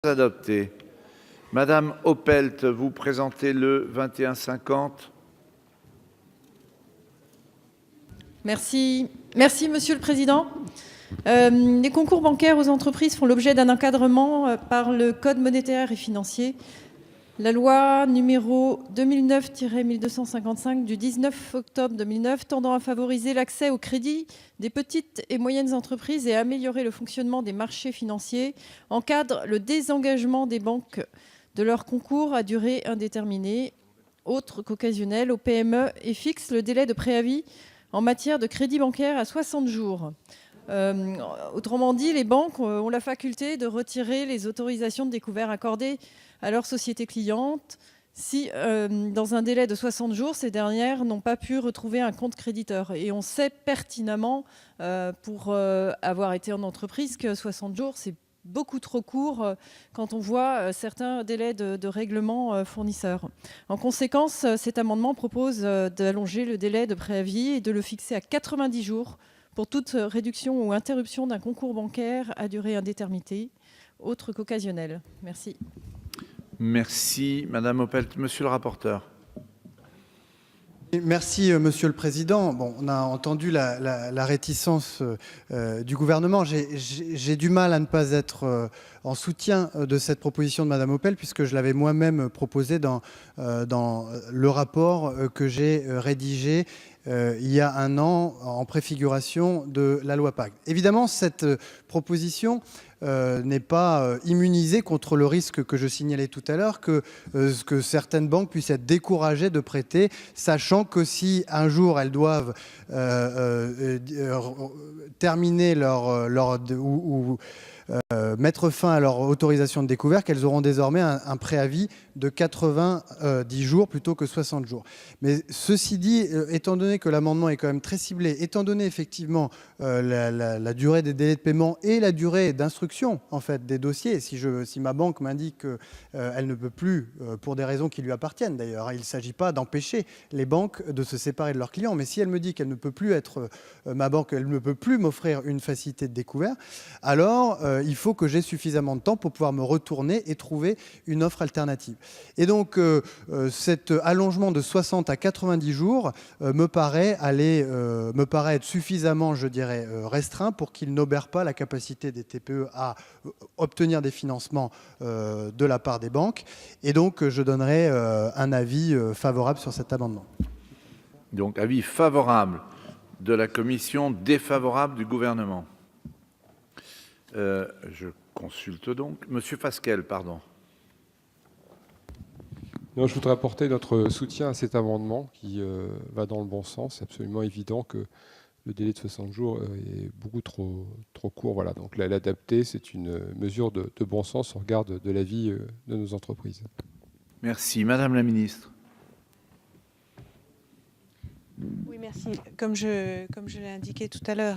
Adopté. Madame Opelt, vous présentez le 2150. Merci, Monsieur le Président. Les concours bancaires aux entreprises font l'objet d'un encadrement par le Code monétaire et financier. La loi numéro 2009-1255 du 19 octobre 2009 tendant à favoriser l'accès au crédit des petites et moyennes entreprises et à améliorer le fonctionnement des marchés financiers encadre le désengagement des banques de leurs concours à durée indéterminée, autre qu'occasionnel, aux PME et fixe le délai de préavis en matière de crédit bancaire à 60 jours. Autrement dit, les banques ont la faculté de retirer les autorisations de découvert accordées à leurs sociétés clientes si, dans un délai de 60 jours, ces dernières n'ont pas pu retrouver un compte créditeur. Et on sait pertinemment, pour avoir été en entreprise, que 60 jours, c'est beaucoup trop court quand on voit certains délais de règlement fournisseurs. En conséquence, cet amendement propose d'allonger le délai de préavis et de le fixer à 90 jours pour toute réduction ou interruption d'un concours bancaire à durée indéterminée, autre qu'occasionnel. Merci. Merci, Madame Opelt. Monsieur le rapporteur. Merci, Monsieur le Président. Bon, on a entendu la réticence du gouvernement. J'ai du mal à ne pas être en soutien de cette proposition de Madame Opelt, puisque je l'avais moi-même proposée dans le rapport que j'ai rédigé il y a un an en préfiguration de la loi Pacte. Évidemment, cette proposition n'est pas immunisée contre le risque que je signalais tout à l'heure, que certaines banques puissent être découragées de prêter, sachant que si un jour elles doivent terminer mettre fin à leur autorisation de découvert, qu'elles auront désormais un préavis de 90 jours plutôt que 60 jours. Mais ceci dit, étant donné que l'amendement est quand même très ciblé, étant donné effectivement la durée des délais de paiement et la durée d'instruction en fait des dossiers, si ma banque m'indique qu'elle ne peut plus, pour des raisons qui lui appartiennent d'ailleurs, il ne s'agit pas d'empêcher les banques de se séparer de leurs clients, mais si elle me dit qu'elle ne peut plus être ma banque, elle ne peut plus m'offrir une facilité de découvert, alors il faut que j'ai suffisamment de temps pour pouvoir me retourner et trouver une offre alternative. Et donc, cet allongement de 60 à 90 jours me paraît être suffisamment, je dirais, restreint pour qu'il n'obère pas la capacité des TPE à obtenir des financements de la part des banques. Et donc, je donnerai un avis favorable sur cet amendement. Donc, avis favorable de la commission, défavorable du gouvernement. Je consulte donc. Monsieur Fasquelle, pardon. Non, je voudrais apporter notre soutien à cet amendement qui va dans le bon sens. C'est absolument évident que le délai de 60 jours est beaucoup trop court. Voilà. Donc l'adapter, c'est une mesure de bon sens au regard de la vie de nos entreprises. Merci. Madame la ministre. Oui, merci. Comme je l'ai indiqué tout à l'heure,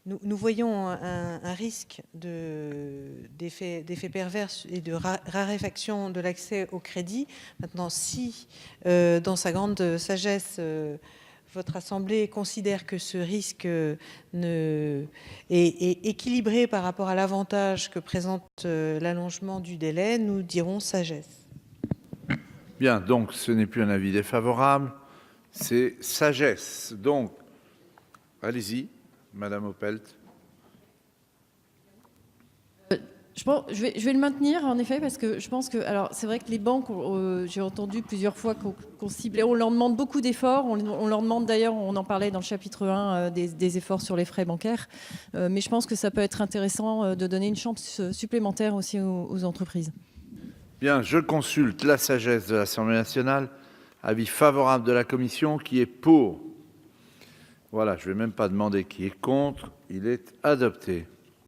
nous voyons un risque d'effet pervers et de raréfaction de l'accès au crédit. Maintenant, si, dans sa grande sagesse, votre Assemblée considère que ce risque est équilibré par rapport à l'avantage que présente l'allongement du délai, nous dirons sagesse. Bien, donc ce n'est plus un avis défavorable, c'est sagesse. Donc, allez-y. Madame Opelt. Je vais le maintenir en effet parce que je pense que, alors c'est vrai que les banques, j'ai entendu plusieurs fois qu'on ciblait, on leur demande beaucoup d'efforts, on leur demande d'ailleurs, on en parlait dans le chapitre 1 des efforts sur les frais bancaires, mais je pense que ça peut être intéressant de donner une chance supplémentaire aussi aux entreprises. Bien, je consulte la sagesse de l'Assemblée nationale, avis favorable de la commission qui est pour. Voilà, je ne vais même pas demander qui est contre, il est adopté.